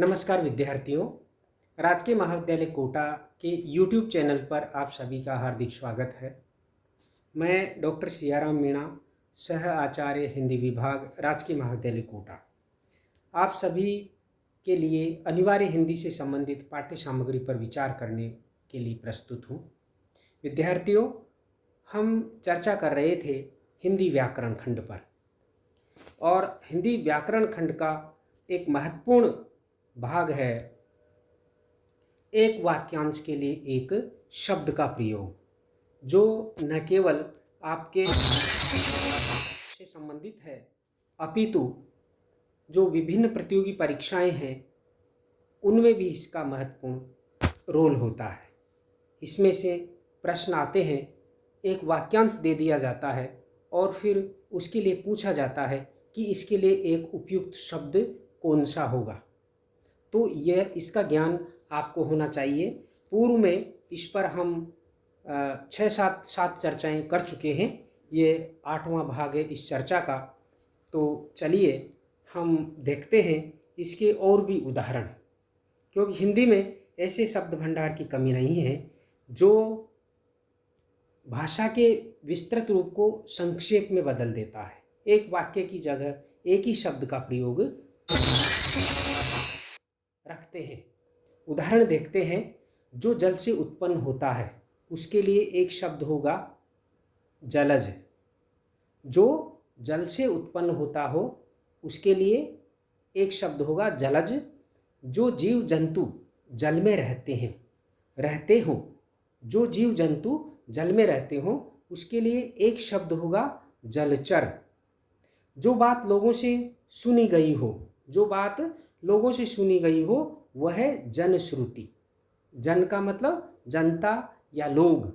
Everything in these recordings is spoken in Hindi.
नमस्कार विद्यार्थियों, राजकीय महाविद्यालय कोटा के YouTube चैनल पर आप सभी का हार्दिक स्वागत है। मैं डॉक्टर सियाराम मीणा, सह आचार्य हिंदी विभाग, राजकीय महाविद्यालय कोटा, आप सभी के लिए अनिवार्य हिंदी से संबंधित पाठ्य सामग्री पर विचार करने के लिए प्रस्तुत हूँ। विद्यार्थियों, हम चर्चा कर रहे थे हिंदी व्याकरण खंड पर, और हिंदी व्याकरण खंड का एक महत्वपूर्ण भाग है एक वाक्यांश के लिए एक शब्द का प्रयोग, जो न केवल आपके से संबंधित है अपितु जो विभिन्न प्रतियोगी परीक्षाएं हैं उनमें भी इसका महत्वपूर्ण रोल होता है। इसमें से प्रश्न आते हैं, एक वाक्यांश दे दिया जाता है और फिर उसके लिए पूछा जाता है कि इसके लिए एक उपयुक्त शब्द कौन सा होगा। तो यह इसका ज्ञान आपको होना चाहिए। पूर्व में इस पर हम 6-7 चर्चाएं कर चुके हैं। ये 8वां भाग है इस चर्चा का। तो चलिए हम देखते हैं इसके और भी उदाहरण, क्योंकि हिंदी में ऐसे शब्द भंडार की कमी नहीं है जो भाषा के विस्तृत रूप को संक्षेप में बदल देता है। एक वाक्य की जगह एक ही शब्द का प्रयोग रखते हैं। उदाहरण देखते हैं। जो जल से उत्पन्न होता है उसके लिए एक शब्द होगा जलज। जो जल से उत्पन्न होता हो उसके लिए एक शब्द होगा जलज। जो जीव जंतु जल में रहते हो, जो जीव जंतु जल में रहते हो उसके लिए एक शब्द होगा जलचर। जो बात लोगों से सुनी गई हो, जो बात लोगों से सुनी गई हो वह है जनश्रुति। जन का मतलब जनता या लोग,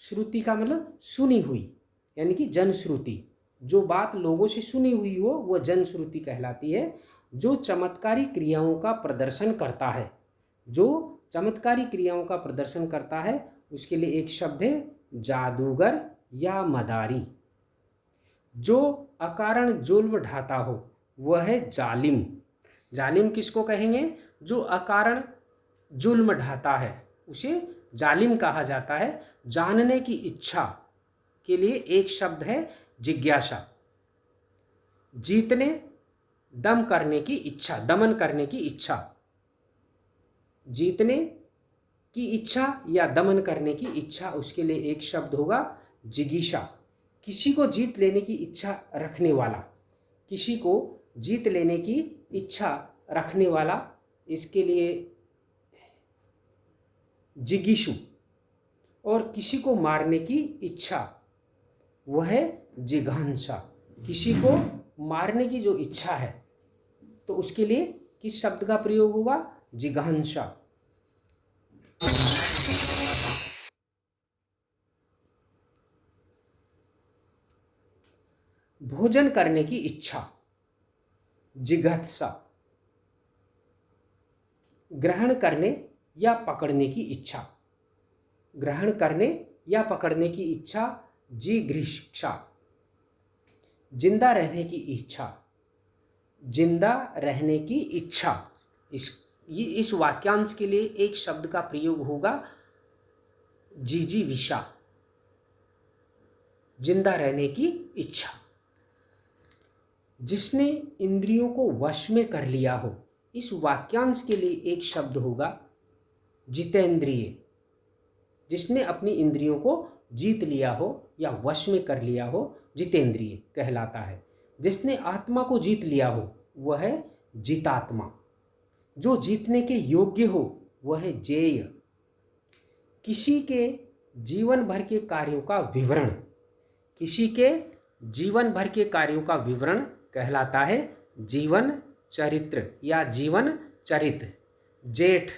श्रुति का मतलब सुनी हुई, यानी कि जनश्रुति। जो बात लोगों से सुनी हुई हो वह जनश्रुति कहलाती है। जो चमत्कारी क्रियाओं का प्रदर्शन करता है, जो चमत्कारी क्रियाओं का प्रदर्शन करता है उसके लिए एक शब्द है जादूगर या मदारी। जो अकारण जुल्म ढाता हो वह है जालिम। जालिम किसको कहेंगे? जो अकारण जुल्म ढाता है उसे जालिम कहा जाता है। जानने की इच्छा के लिए एक शब्द है जिज्ञासा। जीतने दम करने की इच्छा, दमन करने की इच्छा, जीतने की इच्छा या दमन करने की इच्छा, उसके लिए एक शब्द होगा जिगीषा। किसी को जीत लेने की इच्छा रखने वाला, किसी को जीत लेने की इच्छा रखने वाला, इसके लिए जिगीषु। और किसी को मारने की इच्छा वह है जिघांसा। किसी को मारने की जो इच्छा है तो उसके लिए किस शब्द का प्रयोग होगा? जिघांसा। भोजन करने की इच्छा जिघत्सा। ग्रहण करने या पकड़ने की इच्छा, ग्रहण करने या पकड़ने की इच्छा जिघृक्षा। जिंदा रहने की इच्छा, जिंदा रहने की इच्छा। इस वाक्यांश के लिए एक शब्द का प्रयोग होगा जिजीविषा। जिंदा रहने की इच्छा। जिसने इंद्रियों को वश में कर लिया हो, इस वाक्यांश के लिए एक शब्द होगा जितेंद्रिय। जिसने अपनी इंद्रियों को जीत लिया हो या वश में कर लिया हो जितेंद्रिय कहलाता है। जिसने आत्मा को जीत लिया हो वह है जितात्मा। जो जीतने के योग्य हो वह है जेय। किसी के जीवन भर के कार्यों का विवरण, किसी के जीवन भर के कार्यों का विवरण कहलाता है जीवन चरित्र या जीवन चरित्र। जेठ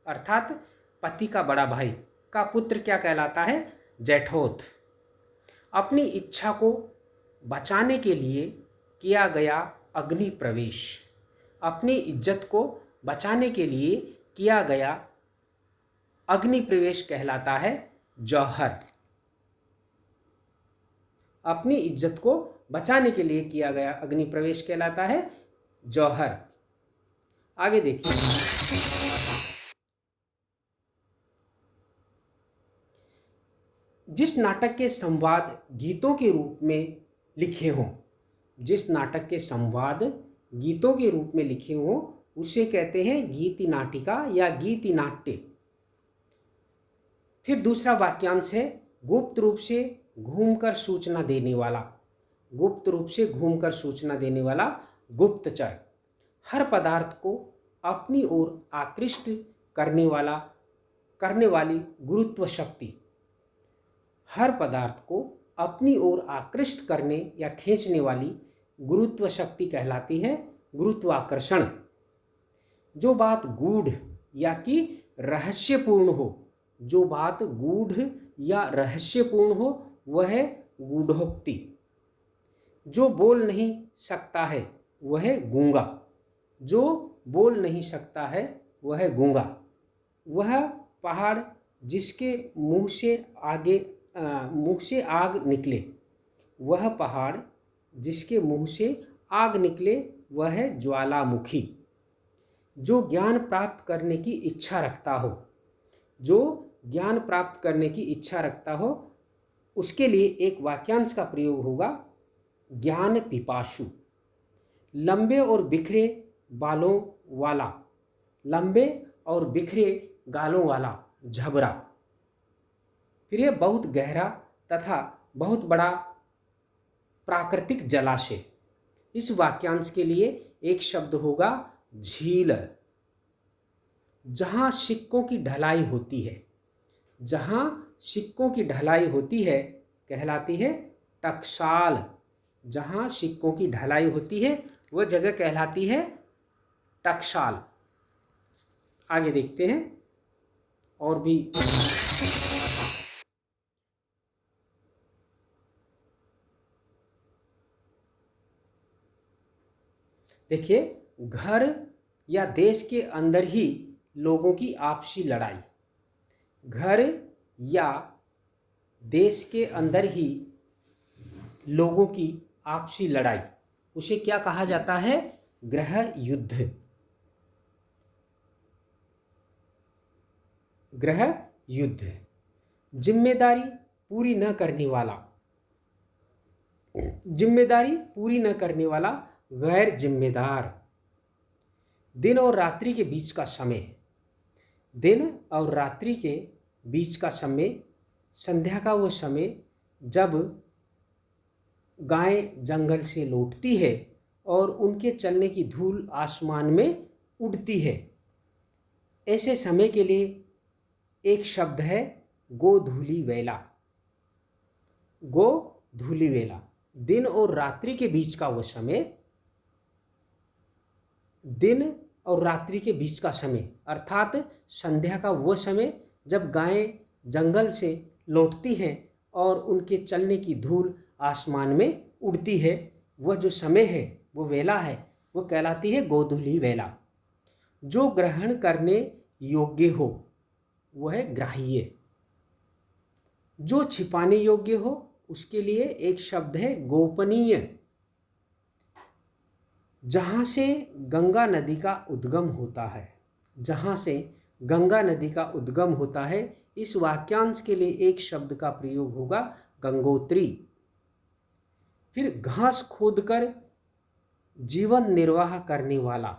अर्थात पति का बड़ा भाई का पुत्र क्या कहलाता है? जेठोत। अपनी इच्छा को बचाने के लिए किया गया अग्नि प्रवेश, अपनी इज्जत को बचाने के लिए किया गया अग्नि प्रवेश कहलाता है जौहर। अपनी इज्जत को बचाने के लिए किया गया अग्नि प्रवेश कहलाता है जौहर। आगे देखिए, जिस नाटक के संवाद गीतों के रूप में लिखे हों, जिस नाटक के संवाद गीतों के रूप में लिखे हों उसे कहते हैं गीति नाटिका या गीति नाट्य। फिर दूसरा वाक्यांश है गुप्त रूप से घूमकर सूचना देने वाला। गुप्त रूप से घूमकर सूचना देने वाला गुप्तचर। हर पदार्थ को अपनी ओर आकृष्ट करने वाली गुरुत्व शक्ति। हर पदार्थ को अपनी ओर आकृष्ट करने या खींचने वाली गुरुत्व शक्ति कहलाती है गुरुत्वाकर्षण। जो बात गूढ़ या कि रहस्यपूर्ण हो, जो बात गूढ़ या रहस्यपूर्ण हो वह है गूढ़ोक्ति। जो बोल नहीं सकता है वह है गूंगा। जो बोल नहीं सकता है वह है गूंगा। वह पहाड़ जिसके मुंह से आग निकले, वह पहाड़ जिसके मुंह से आग निकले वह है ज्वालामुखी। जो ज्ञान प्राप्त करने की इच्छा रखता हो, जो ज्ञान प्राप्त करने की इच्छा रखता हो उसके लिए एक वाक्यांश का प्रयोग होगा ज्ञान पिपासु। लंबे और बिखरे बालों वाला, लंबे और बिखरे गालों वाला झबरा। फिर यह बहुत गहरा तथा बहुत बड़ा प्राकृतिक जलाशय। इस वाक्यांश के लिए एक शब्द होगा झील। जहां सिक्कों की ढलाई होती है, जहां सिक्कों की ढलाई होती है कहलाती है टकसाल। जहां सिक्कों की ढलाई होती है वह जगह कहलाती है टकसाल। आगे देखते हैं और भी। देखिए, घर या देश के अंदर ही लोगों की आपसी लड़ाई। घर या देश के अंदर ही लोगों की आपसी लड़ाई, उसे क्या कहा जाता है? गृह युद्ध। गृह युद्ध। जिम्मेदारी पूरी न करने वाला, जिम्मेदारी पूरी न करने वाला गैर जिम्मेदार। दिन और रात्रि के बीच का समय, दिन और रात्रि के बीच का समय, संध्या का वो समय जब गाय जंगल से लौटती है और उनके चलने की धूल आसमान में उड़ती है। ऐसे समय के लिए एक शब्द है गोधूली वेला। गोधूली वेला। दिन और रात्रि के बीच का वो समय, दिन और रात्रि के बीच का समय अर्थात संध्या का वो समय जब गायें जंगल से लौटती हैं और उनके चलने की धूल आसमान में उड़ती है, वह जो समय है, वो वेला है, वो कहलाती है गोधूली वेला। जो ग्रहण करने योग्य हो वह है ग्राह्य। जो छिपाने योग्य हो उसके लिए एक शब्द है गोपनीय। जहाँ से गंगा नदी का उद्गम होता है, जहाँ से गंगा नदी का उद्गम होता है, इस वाक्यांश के लिए एक शब्द का प्रयोग होगा गंगोत्री। फिर घास खोदकर जीवन निर्वाह करने वाला,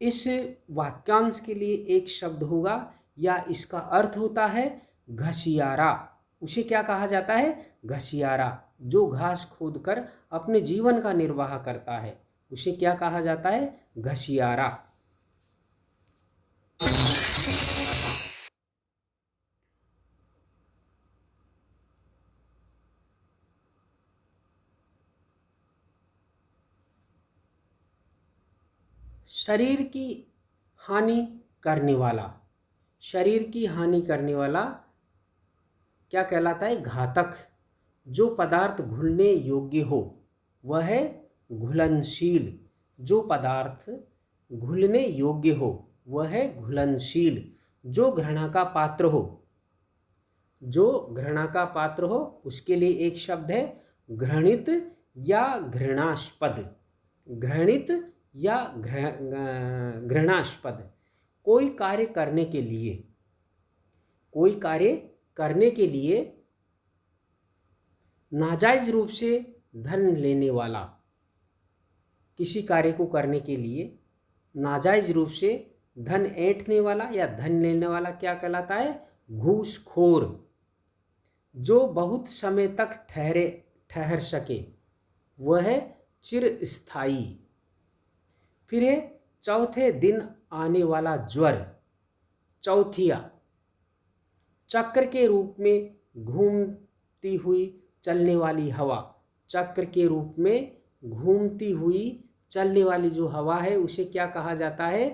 इस वाक्यांश के लिए एक शब्द होगा या इसका अर्थ होता है घसियारा। उसे क्या कहा जाता है? घसियारा। जो घास खोदकर अपने जीवन का निर्वाह करता है उसे क्या कहा जाता है? घसियारा। शरीर की हानि करने वाला, शरीर की हानि करने वाला क्या कहलाता है? घातक। जो पदार्थ घुलने योग्य हो वह है घुलनशील। जो पदार्थ घुलने योग्य हो वह है घुलनशील। जो घृणा का पात्र हो, जो घृणा का पात्र हो उसके लिए एक शब्द है घृणित या घृणास्पद। घृणित या घृणास्पद। कोई कार्य करने के लिए, कोई कार्य करने के लिए नाजायज रूप से धन लेने वाला, किसी कार्य को करने के लिए नाजायज रूप से धन ऐंठने वाला या धन लेने वाला क्या कहलाता है? घूसखोर। जो बहुत समय तक ठहर सके वह चिरस्थायी। फिर है चौथे दिन आने वाला ज्वर, चौथिया। चक्र के रूप में घूमती हुई चलने वाली हवा, चक्र के रूप में घूमती हुई चलने वाली जो हवा है उसे क्या कहा जाता है?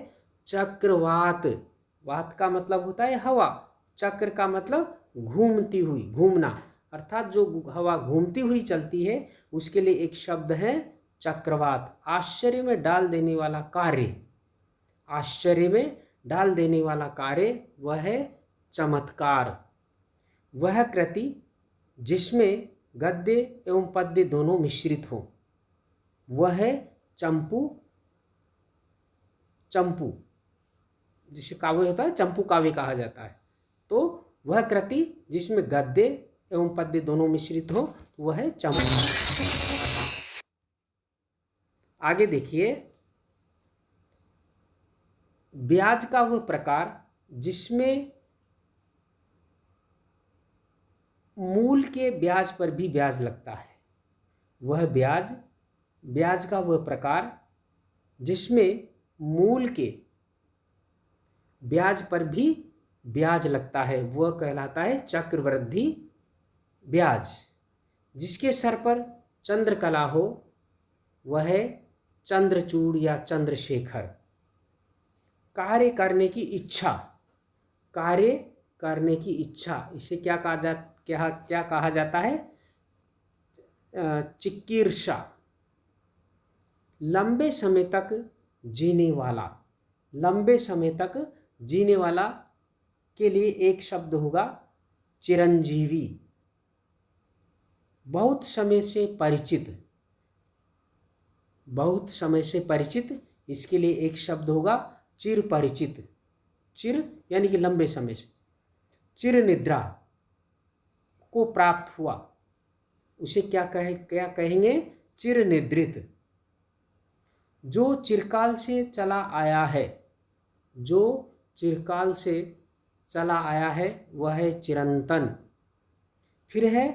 चक्रवात। वात का मतलब होता है हवा, चक्र का मतलब घूमती हुई, घूमना, अर्थात जो हवा घूमती हुई चलती है उसके लिए एक शब्द है चक्रवात। आश्चर्य में डाल देने वाला कार्य, आश्चर्य में डाल देने वाला कार्य वह है चमत्कार। वह कृति जिसमें गद्य एवं पद्य दोनों मिश्रित हो वह है चंपू। चंपू जिसे काव्य होता है चंपू काव्य कहा जाता है। तो वह कृति जिसमें गद्य एवं पद्य दोनों मिश्रित हो वह है चंपू। आगे देखिए, ब्याज का वह प्रकार जिसमें मूल के ब्याज पर भी ब्याज लगता है, वह ब्याज का वह प्रकार जिसमें मूल के ब्याज पर भी ब्याज लगता है वह कहलाता है चक्रवृद्धि ब्याज। जिसके सर पर चंद्रकला हो वह है चंद्रचूड़ या चंद्रशेखर। कार्य करने की इच्छा, कार्य करने की इच्छा, इसे क्या कहा जाता है? चिकीर्षा। लंबे समय तक जीने वाला, लंबे समय तक जीने वाला के लिए एक शब्द होगा चिरंजीवी। बहुत समय से परिचित, बहुत समय से परिचित, इसके लिए एक शब्द होगा चिर परिचित। चिर यानी कि लंबे समय से। चिर निद्रा को प्राप्त हुआ उसे क्या कहेंगे? चिर निद्रित। जो चिरकाल से चला आया है, जो चिरकाल से चला आया है वह है चिरंतन। फिर है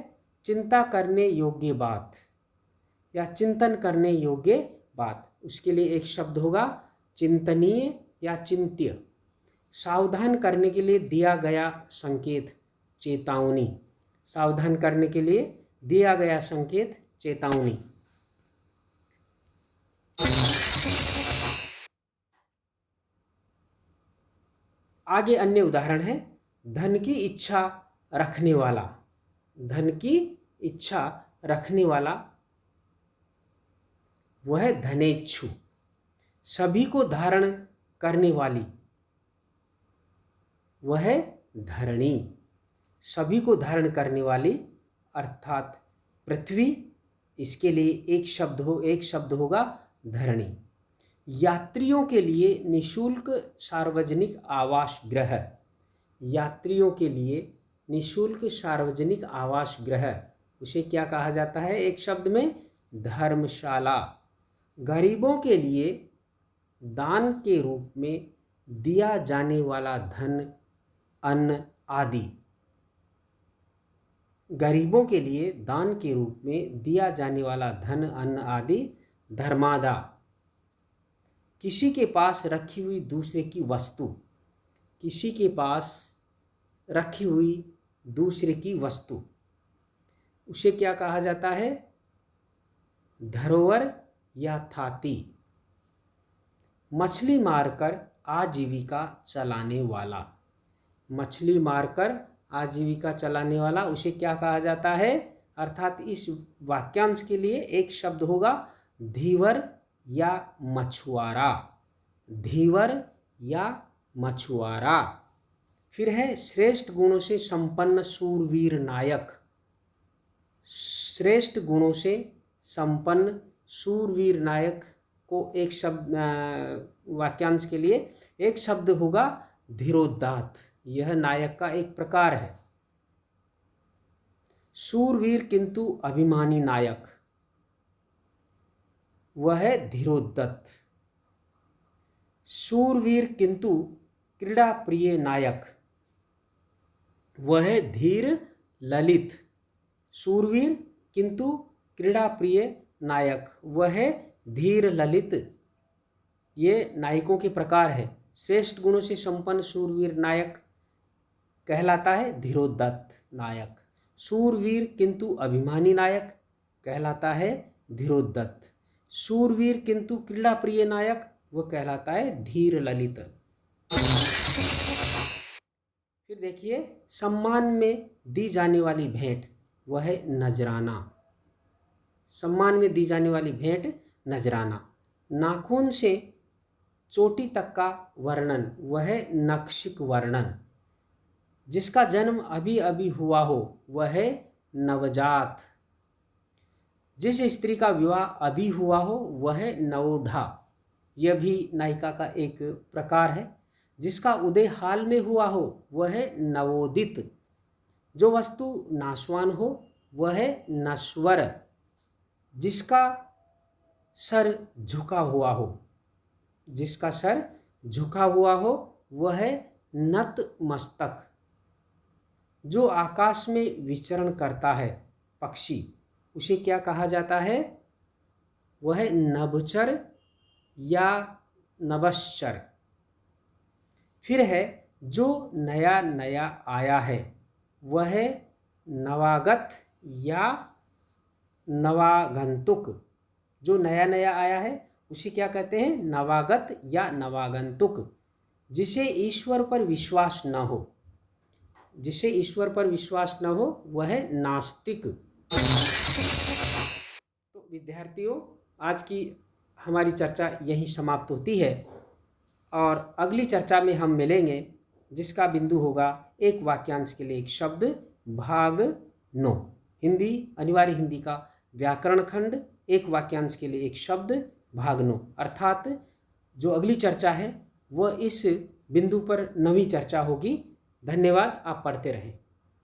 चिंता करने योग्य बात या चिंतन करने योग्य बात, उसके लिए एक शब्द होगा चिंतनीय या चिंत्य। सावधान करने के लिए दिया गया संकेत, चेतावनी। सावधान करने के लिए दिया गया संकेत, चेतावनी। आगे अन्य उदाहरण है धन की इच्छा रखने वाला। धन की इच्छा रखने वाला वह धनेच्छु। सभी को धारण करने वाली वह है धरणी। सभी को धारण करने वाली अर्थात पृथ्वी, इसके लिए एक शब्द होगा धरणी। यात्रियों के लिए निशुल्क सार्वजनिक आवास गृह, यात्रियों के लिए निशुल्क सार्वजनिक आवास गृह उसे क्या कहा जाता है? एक शब्द में धर्मशाला। गरीबों के लिए दान के रूप में दिया जाने वाला धन, अन्न आदि। गरीबों के लिए दान के रूप में दिया जाने वाला धन, अन्न आदि धर्मादा। किसी के पास रखी हुई दूसरे की वस्तु, किसी के पास रखी हुई दूसरे की वस्तु उसे क्या कहा जाता है? धरोहर या थाती। मछली मारकर आजीविका चलाने वाला, मछली मारकर आजीविका चलाने वाला उसे क्या कहा जाता है? अर्थात इस वाक्यांश के लिए एक शब्द होगा धीवर या मछुआरा, धीवर या मछुआरा। फिर है श्रेष्ठ गुणों से संपन्न शूरवीर नायक। श्रेष्ठ गुणों से संपन्न शूरवीर नायक को एक शब्द वाक्यांश के लिए एक शब्द होगा धीरोदात्त। यह नायक का एक प्रकार है। शूरवीर किंतु अभिमानी नायक, वह है धीरोदात्त। शूरवीर किंतु क्रीड़ा प्रिय नायक, वह है धीर ललित। शूरवीर किंतु क्रीड़ा प्रिय नायक, वह है धीर ललित। ये नायकों के प्रकार है। श्रेष्ठ गुणों से संपन्न शूरवीर नायक कहलाता है धीरोदात्त नायक। शूरवीर किंतु अभिमानी नायक कहलाता है धीरोदात्त। शूरवीर किंतु क्रीड़ा प्रिय नायक वह कहलाता है धीर ललित। फिर देखिए, सम्मान में दी जाने वाली भेंट वह है नजराना। सम्मान में दी जाने वाली भेंट नजराना। नाखून से चोटी तक का वर्णन वह है नक्षिक वर्णन। जिसका जन्म अभी अभी हुआ हो वह है नवजात। जिस स्त्री का विवाह अभी हुआ हो वह है नवोढ़ा। यह भी नायिका का एक प्रकार है। जिसका उदय हाल में हुआ हो वह है नवोदित। जो वस्तु नाशवान हो वह है नश्वर। जिसका सर झुका हुआ हो, जिसका सर झुका हुआ हो वह है नत मस्तक। जो आकाश में विचरण करता है पक्षी, उसे क्या कहा जाता है? वह है नभचर या नभश्चर। फिर है जो नया नया आया है वह है नवागत या नवागंतुक। जो नया नया आया है उसे क्या कहते हैं? नवागत या नवागंतुक। जिसे ईश्वर पर विश्वास न हो, जिसे ईश्वर पर विश्वास न हो वह है नास्तिक। तो विद्यार्थियों, आज की हमारी चर्चा यहीं समाप्त होती है और अगली चर्चा में हम मिलेंगे, जिसका बिंदु होगा एक वाक्यांश के लिए एक शब्द, भाग 9। हिंदी, अनिवार्य हिंदी का व्याकरण खंड, एक वाक्यांश के लिए एक शब्द, भाग 9। अर्थात जो अगली चर्चा है वह इस बिंदु पर 9वीं चर्चा होगी। धन्यवाद। आप पढ़ते रहें।